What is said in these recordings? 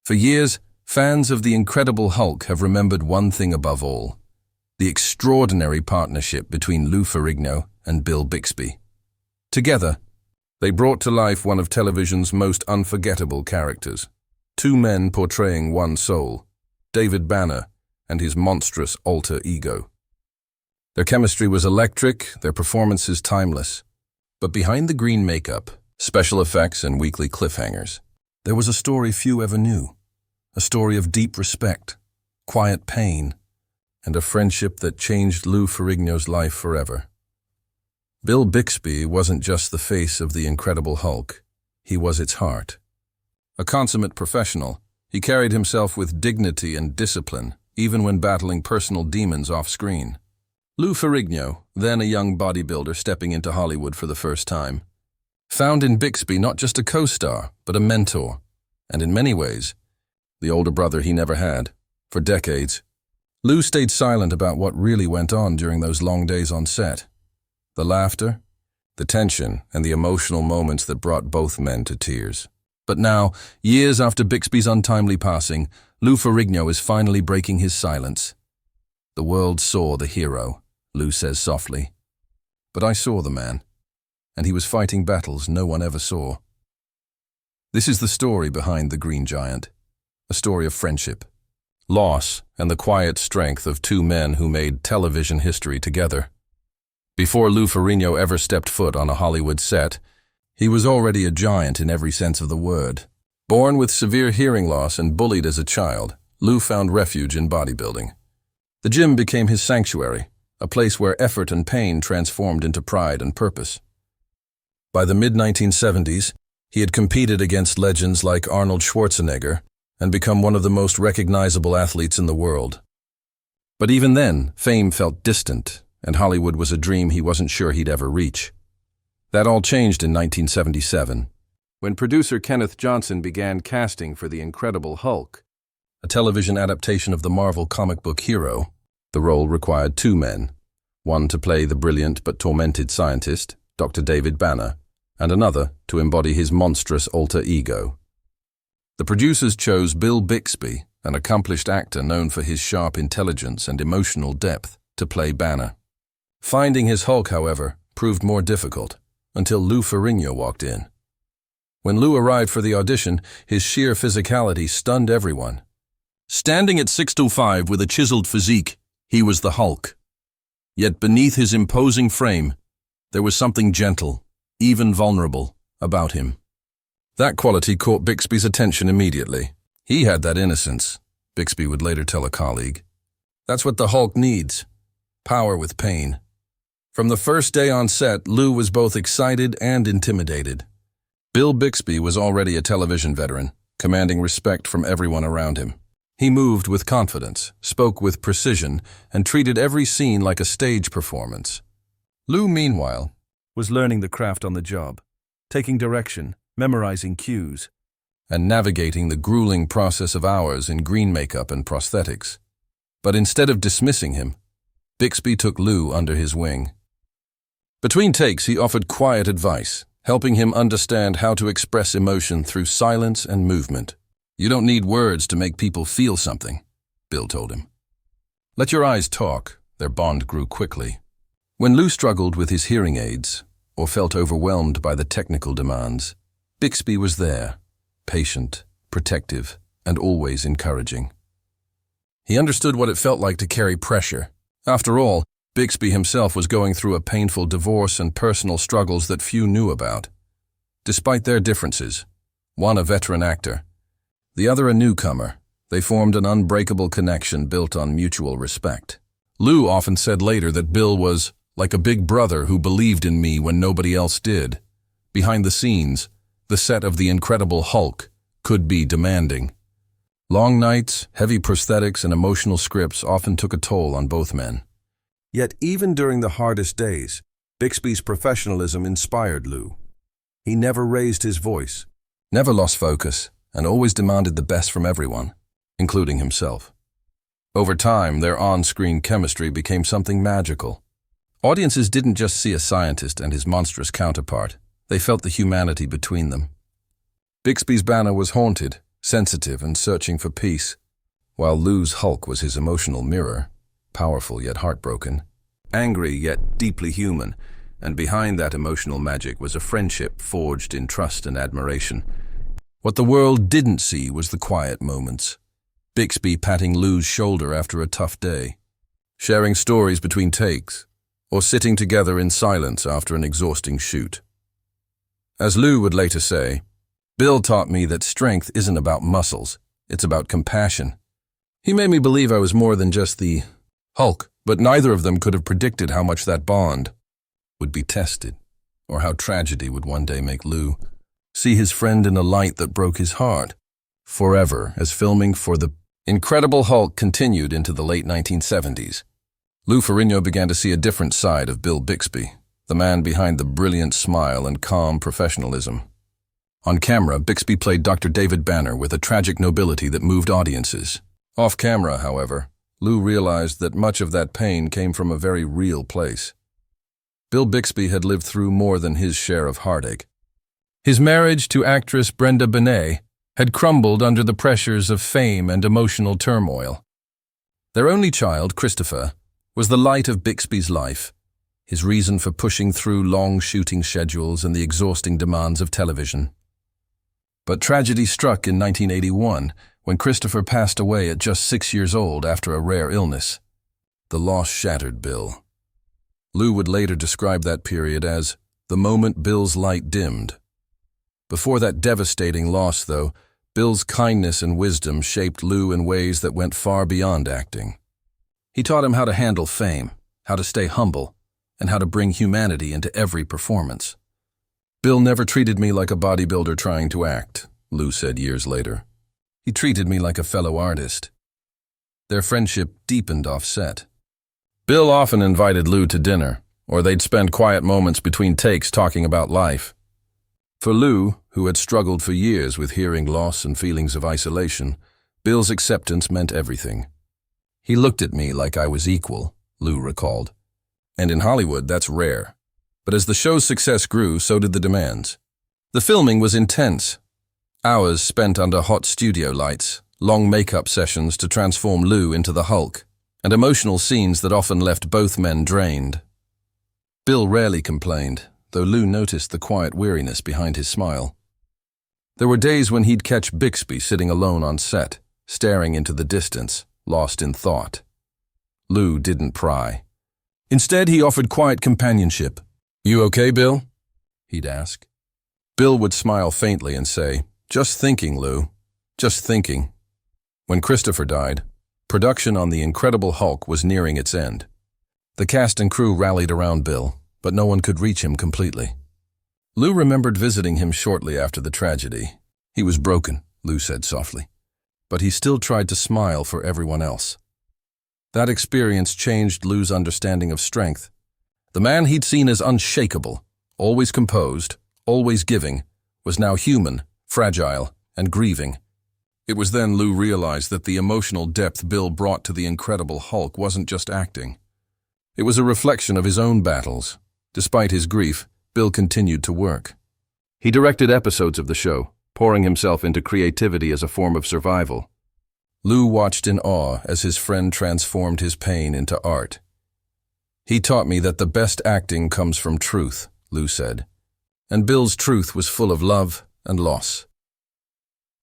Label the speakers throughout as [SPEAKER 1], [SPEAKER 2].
[SPEAKER 1] For years, fans of The Incredible Hulk have remembered one thing above all: the extraordinary partnership between Lou Ferrigno and Bill Bixby. Together, they brought to life one of television's most unforgettable characters. Two men portraying one soul, David Banner and his monstrous alter ego. Their chemistry was electric, their performances timeless. But behind the green makeup, special effects, and weekly cliffhangers, there was a story few ever knew. A story of deep respect, quiet pain, and a friendship that changed Lou Ferrigno's life forever. Bill Bixby wasn't just the face of The Incredible Hulk, he was its heart. A consummate professional, he carried himself with dignity and discipline, even when battling personal demons off-screen. Lou Ferrigno, then a young bodybuilder stepping into Hollywood for the first time, found in Bixby not just a co-star, but a mentor, and in many ways, the older brother he never had. For decades, Lou stayed silent about what really went on during those long days on set. The laughter, the tension, and the emotional moments that brought both men to tears. But now, years after Bixby's untimely passing, Lou Ferrigno is finally breaking his silence. "The world saw the hero," Lou says softly. "But I saw the man, and he was fighting battles no one ever saw." This is the story behind the Green Giant. A story of friendship, loss, and the quiet strength of two men who made television history together. Before Lou Ferrigno ever stepped foot on a Hollywood set, he was already a giant in every sense of the word. Born with severe hearing loss and bullied as a child, Lou found refuge in bodybuilding. The gym became his sanctuary, a place where effort and pain transformed into pride and purpose. By the mid-1970s, he had competed against legends like Arnold Schwarzenegger and become one of the most recognizable athletes in the world. But even then, fame felt distant, and Hollywood was a dream he wasn't sure he'd ever reach. That all changed in 1977, when producer Kenneth Johnson began casting for The Incredible Hulk, a television adaptation of the Marvel comic book hero. The role required two men, one to play the brilliant but tormented scientist, Dr. David Banner, and another to embody his monstrous alter ego. The producers chose Bill Bixby, an accomplished actor known for his sharp intelligence and emotional depth, to play Banner. Finding his Hulk, however, proved more difficult, until Lou Ferrigno walked in. When Lou arrived for the audition, his sheer physicality stunned everyone. Standing at 6'5" with a chiseled physique, he was the Hulk. Yet beneath his imposing frame, there was something gentle, even vulnerable, about him. That quality caught Bixby's attention immediately. He had that innocence, Bixby would later tell a colleague. That's what the Hulk needs: power with pain. From the first day on set, Lou was both excited and intimidated. Bill Bixby was already a television veteran, commanding respect from everyone around him. He moved with confidence, spoke with precision, and treated every scene like a stage performance. Lou, meanwhile, was learning the craft on the job, taking direction, memorizing cues, and navigating the grueling process of hours in green makeup and prosthetics. But instead of dismissing him, Bixby took Lou under his wing. Between takes, he offered quiet advice, helping him understand how to express emotion through silence and movement. "You don't need words to make people feel something," Bill told him. "Let your eyes talk." Their bond grew quickly. When Lou struggled with his hearing aids, or felt overwhelmed by the technical demands, Bixby was there, patient, protective, and always encouraging. He understood what it felt like to carry pressure. After all, Bixby himself was going through a painful divorce and personal struggles that few knew about. Despite their differences, one a veteran actor, the other a newcomer, they formed an unbreakable connection built on mutual respect. Lou often said later that Bill was like a big brother who believed in me when nobody else did. Behind the scenes, the set of The Incredible Hulk could be demanding. Long nights, heavy prosthetics, and emotional scripts often took a toll on both men. Yet even during the hardest days, Bixby's professionalism inspired Lou. He never raised his voice, never lost focus, and always demanded the best from everyone, including himself. Over time, their on-screen chemistry became something magical. Audiences didn't just see a scientist and his monstrous counterpart, they felt the humanity between them. Bixby's Banner was haunted, sensitive and searching for peace, while Lou's Hulk was his emotional mirror, powerful yet heartbroken, angry yet deeply human, and behind that emotional magic was a friendship forged in trust and admiration. What the world didn't see was the quiet moments. Bixby patting Lou's shoulder after a tough day, sharing stories between takes, or sitting together in silence after an exhausting shoot. As Lou would later say, Bill taught me that strength isn't about muscles, it's about compassion. He made me believe I was more than just the Hulk, but neither of them could have predicted how much that bond would be tested, or how tragedy would one day make Lou see his friend in a light that broke his heart. Forever, as filming for The Incredible Hulk continued into the late 1970s, Lou Ferrigno began to see a different side of Bill Bixby, the man behind the brilliant smile and calm professionalism. On camera, Bixby played Dr. David Banner with a tragic nobility that moved audiences. Off camera, however, Lou realized that much of that pain came from a very real place. Bill Bixby had lived through more than his share of heartache. His marriage to actress Brenda Benet had crumbled under the pressures of fame and emotional turmoil. Their only child, Christopher, was the light of Bixby's life, his reason for pushing through long shooting schedules and the exhausting demands of television. But tragedy struck in 1981 when Christopher passed away at just 6 years old after a rare illness. The loss shattered Bill. Lou would later describe that period as the moment Bill's light dimmed. Before that devastating loss, though, Bill's kindness and wisdom shaped Lou in ways that went far beyond acting. He taught him how to handle fame, how to stay humble, and how to bring humanity into every performance. Bill never treated me like a bodybuilder trying to act, Lou said years later. He treated me like a fellow artist. Their friendship deepened off set. Bill often invited Lou to dinner, or they'd spend quiet moments between takes talking about life. For Lou, who had struggled for years with hearing loss and feelings of isolation, Bill's acceptance meant everything. He looked at me like I was equal, Lou recalled. And in Hollywood, that's rare. But as the show's success grew, so did the demands. The filming was intense. Hours spent under hot studio lights, long makeup sessions to transform Lou into the Hulk, and emotional scenes that often left both men drained. Bill rarely complained, though Lou noticed the quiet weariness behind his smile. There were days when he'd catch Bixby sitting alone on set, staring into the distance, lost in thought. Lou didn't pry. Instead, he offered quiet companionship. "You okay, Bill?" he'd ask. Bill would smile faintly and say, "Just thinking, Lou, just thinking." When Christopher died, production on The Incredible Hulk was nearing its end. The cast and crew rallied around Bill, but no one could reach him completely. Lou remembered visiting him shortly after the tragedy. He was broken, Lou said softly, but he still tried to smile for everyone else. That experience changed Lou's understanding of strength. The man he'd seen as unshakable, always composed, always giving, was now human, fragile, and grieving. It was then Lou realized that the emotional depth Bill brought to The Incredible Hulk wasn't just acting. It was a reflection of his own battles. Despite his grief, Bill continued to work. He directed episodes of the show, pouring himself into creativity as a form of survival. Lou watched in awe as his friend transformed his pain into art. "He taught me that the best acting comes from truth," Lou said. And Bill's truth was full of love and loss.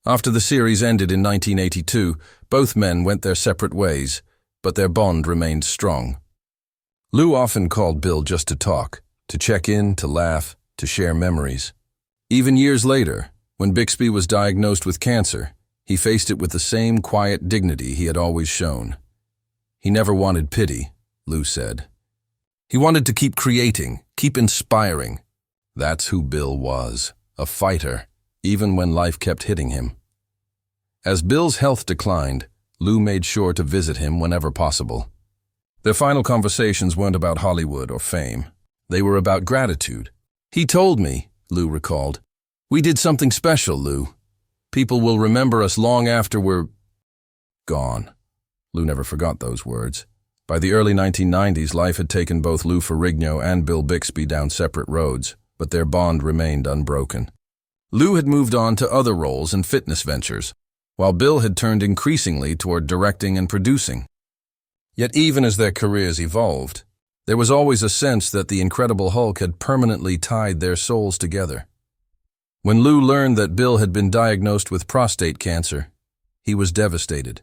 [SPEAKER 1] After the series ended in 1982, both men went their separate ways, but their bond remained strong. Lou often called Bill just to talk, to check in, to laugh, to share memories. Even years later, when Bixby was diagnosed with cancer, he faced it with the same quiet dignity he had always shown. He never wanted pity, Lou said. He wanted to keep creating, keep inspiring. That's who Bill was, a fighter, even when life kept hitting him. As Bill's health declined, Lou made sure to visit him whenever possible. Their final conversations weren't about Hollywood or fame. They were about gratitude. "He told me," Lou recalled, "we did something special, Lou. People will remember us long after we're gone." Lou never forgot those words. By the early 1990s, life had taken both Lou Ferrigno and Bill Bixby down separate roads, but their bond remained unbroken. Lou had moved on to other roles and fitness ventures, while Bill had turned increasingly toward directing and producing. Yet even as their careers evolved, there was always a sense that the Incredible Hulk had permanently tied their souls together. When Lou learned that Bill had been diagnosed with prostate cancer, he was devastated.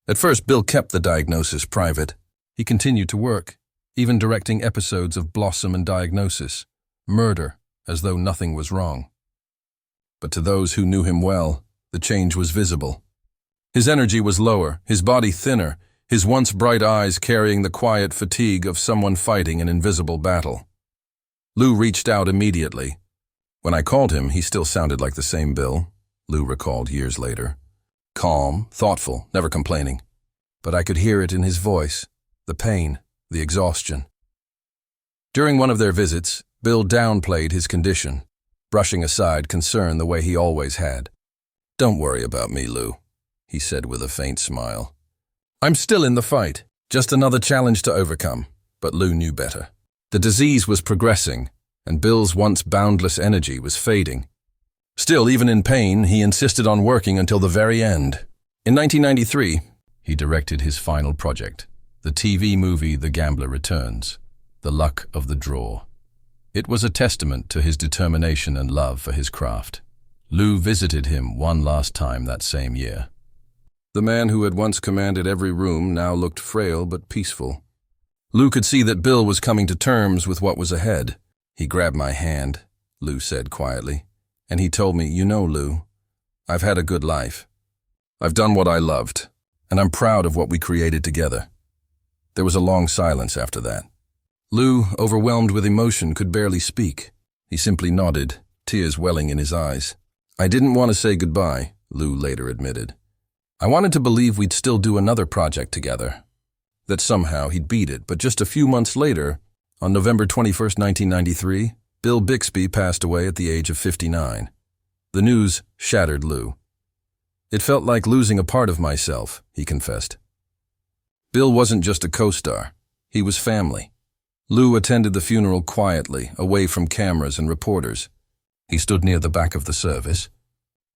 [SPEAKER 1] At first, Bill kept the diagnosis private. He continued to work, even directing episodes of Blossom and Diagnosis, Murder, as though nothing was wrong. But to those who knew him well, the change was visible. His energy was lower, his body thinner, his once bright eyes carrying the quiet fatigue of someone fighting an invisible battle. Lou reached out immediately. When I called him, he still sounded like the same Bill, Lou recalled years later. Calm, thoughtful, never complaining. But I could hear it in his voice, the pain, the exhaustion. During one of their visits, Bill downplayed his condition, brushing aside concern the way he always had. "Don't worry about me, Lou," he said with a faint smile. "I'm still in the fight, just another challenge to overcome." But Lou knew better. The disease was progressing, and Bill's once boundless energy was fading. Still, even in pain, he insisted on working until the very end. In 1993, he directed his final project, the TV movie The Gambler Returns, The Luck of the Draw. It was a testament to his determination and love for his craft. Lou visited him one last time that same year. The man who had once commanded every room now looked frail but peaceful. Lou could see that Bill was coming to terms with what was ahead. "He grabbed my hand," Lou said quietly, "and he told me, 'You know, Lou, I've had a good life. I've done what I loved, and I'm proud of what we created together.'" There was a long silence after that. Lou, overwhelmed with emotion, could barely speak. He simply nodded, tears welling in his eyes. "I didn't want to say goodbye," Lou later admitted. "I wanted to believe we'd still do another project together, that somehow he'd beat it, but just a few months later, on November 21st, 1993, Bill Bixby passed away at the age of 59. The news shattered Lou. "It felt like losing a part of myself," he confessed. Bill wasn't just a co-star, he was family. Lou attended the funeral quietly, away from cameras and reporters. He stood near the back of the service,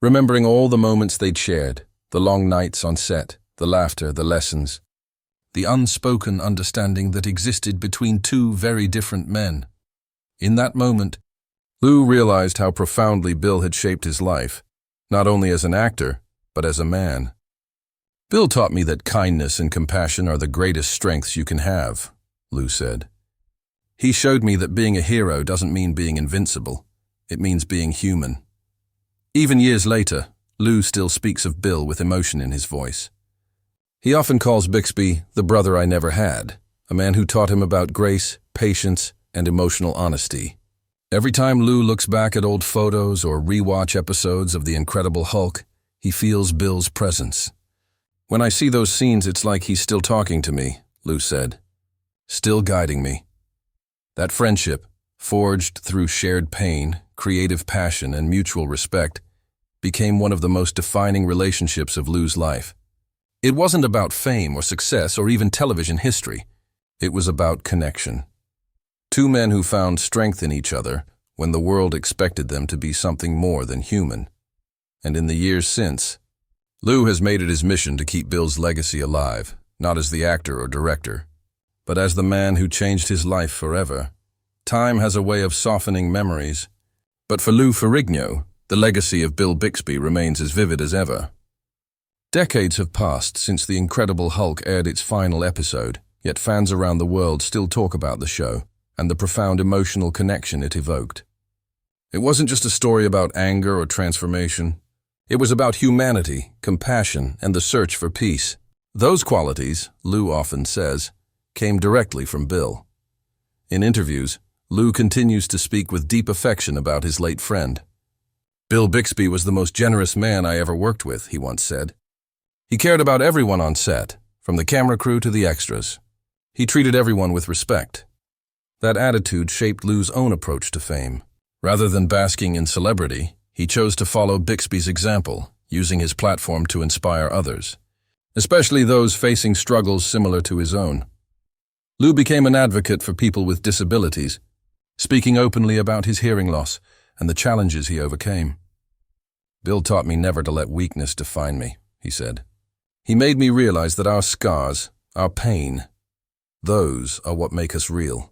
[SPEAKER 1] remembering all the moments they'd shared, the long nights on set, the laughter, the lessons, the unspoken understanding that existed between two very different men. In that moment, Lou realized how profoundly Bill had shaped his life, not only as an actor, but as a man. "Bill taught me that kindness and compassion are the greatest strengths you can have," Lou said. "He showed me that being a hero doesn't mean being invincible. It means being human." Even years later, Lou still speaks of Bill with emotion in his voice. He often calls Bixby the brother I never had, a man who taught him about grace, patience, and emotional honesty. Every time Lou looks back at old photos or rewatch episodes of The Incredible Hulk, he feels Bill's presence. "When I see those scenes, it's like he's still talking to me," Lou said. "Still guiding me." That friendship, forged through shared pain, creative passion, and mutual respect, became one of the most defining relationships of Lou's life. It wasn't about fame or success or even television history. It was about connection. Two men who found strength in each other when the world expected them to be something more than human. And in the years since, Lou has made it his mission to keep Bill's legacy alive, not as the actor or director, but as the man who changed his life forever. Time has a way of softening memories, but for Lou Ferrigno, the legacy of Bill Bixby remains as vivid as ever. Decades have passed since The Incredible Hulk aired its final episode, yet fans around the world still talk about the show and the profound emotional connection it evoked. It wasn't just a story about anger or transformation. It was about humanity, compassion, and the search for peace. Those qualities, Lou often says, came directly from Bill. In interviews, Lou continues to speak with deep affection about his late friend. "Bill Bixby was the most generous man I ever worked with," he once said. "He cared about everyone on set, from the camera crew to the extras. He treated everyone with respect." That attitude shaped Lou's own approach to fame. Rather than basking in celebrity, he chose to follow Bixby's example, using his platform to inspire others, especially those facing struggles similar to his own. Lou became an advocate for people with disabilities, speaking openly about his hearing loss and the challenges he overcame. Bill taught me never to let weakness define me, he said. He made me realize that our scars, our pain, those are what make us real.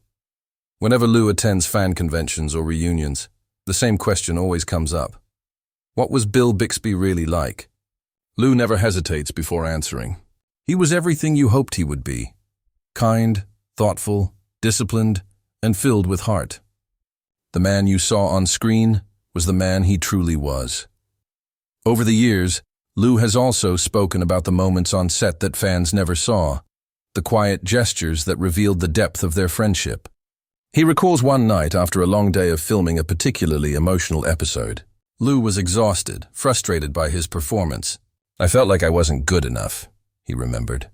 [SPEAKER 1] Whenever Lou attends fan conventions or reunions, the same question always comes up. What was Bill Bixby really like? Lou never hesitates before answering. He was everything you hoped he would be. Kind, thoughtful, disciplined, and filled with heart. The man you saw on screen was the man he truly was. Over the years, Lou has also spoken about the moments on set that fans never saw, the quiet gestures that revealed the depth of their friendship. He recalls one night after a long day of filming a particularly emotional episode. Lou was exhausted, frustrated by his performance. I felt like I wasn't good enough, he remembered.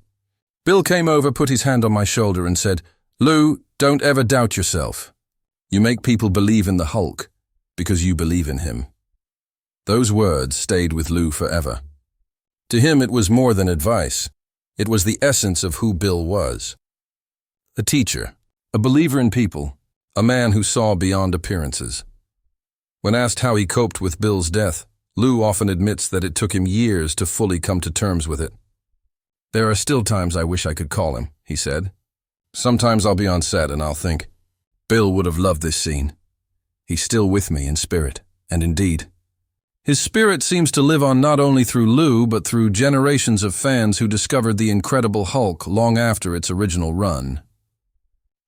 [SPEAKER 1] Bill came over, put his hand on my shoulder and said, "Lou, don't ever doubt yourself. You make people believe in the Hulk because you believe in him." Those words stayed with Lou forever. To him, it was more than advice. It was the essence of who Bill was. A teacher, a believer in people, a man who saw beyond appearances. When asked how he coped with Bill's death, Lou often admits that it took him years to fully come to terms with it. "There are still times I wish I could call him," he said. "Sometimes I'll be on set and I'll think, Bill would have loved this scene. He's still with me in spirit and in deed." His spirit seems to live on not only through Lou, but through generations of fans who discovered the Incredible Hulk long after its original run.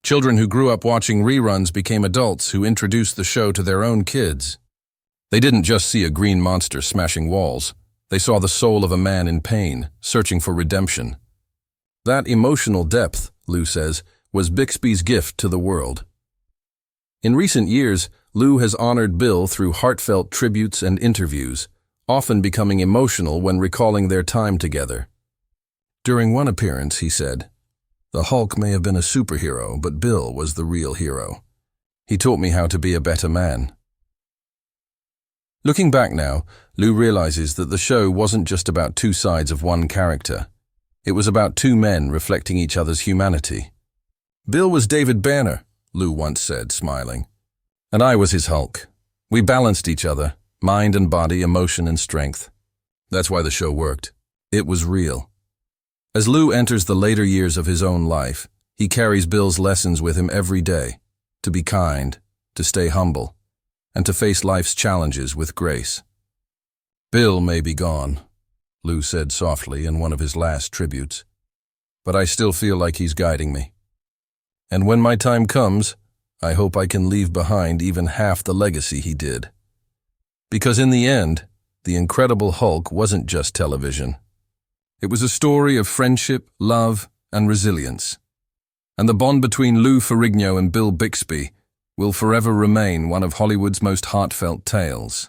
[SPEAKER 1] Children who grew up watching reruns became adults who introduced the show to their own kids. They didn't just see a green monster smashing walls. They saw the soul of a man in pain, searching for redemption. That emotional depth, Lou says, was Bixby's gift to the world. In recent years, Lou has honored Bill through heartfelt tributes and interviews, often becoming emotional when recalling their time together. During one appearance, he said, "The Hulk may have been a superhero, but Bill was the real hero. He taught me how to be a better man." Looking back now, Lou realizes that the show wasn't just about two sides of one character. It was about two men reflecting each other's humanity. "Bill was David Banner," Lou once said, smiling. "And I was his Hulk. We balanced each other, mind and body, emotion and strength." That's why the show worked. It was real. As Lou enters the later years of his own life, he carries Bill's lessons with him every day, to be kind, to stay humble, and to face life's challenges with grace. "Bill may be gone," Lou said softly in one of his last tributes, "but I still feel like he's guiding me. And when my time comes, I hope I can leave behind even half the legacy he did." Because in the end, The Incredible Hulk wasn't just television. It was a story of friendship, love, and resilience. And the bond between Lou Ferrigno and Bill Bixby will forever remain one of Hollywood's most heartfelt tales.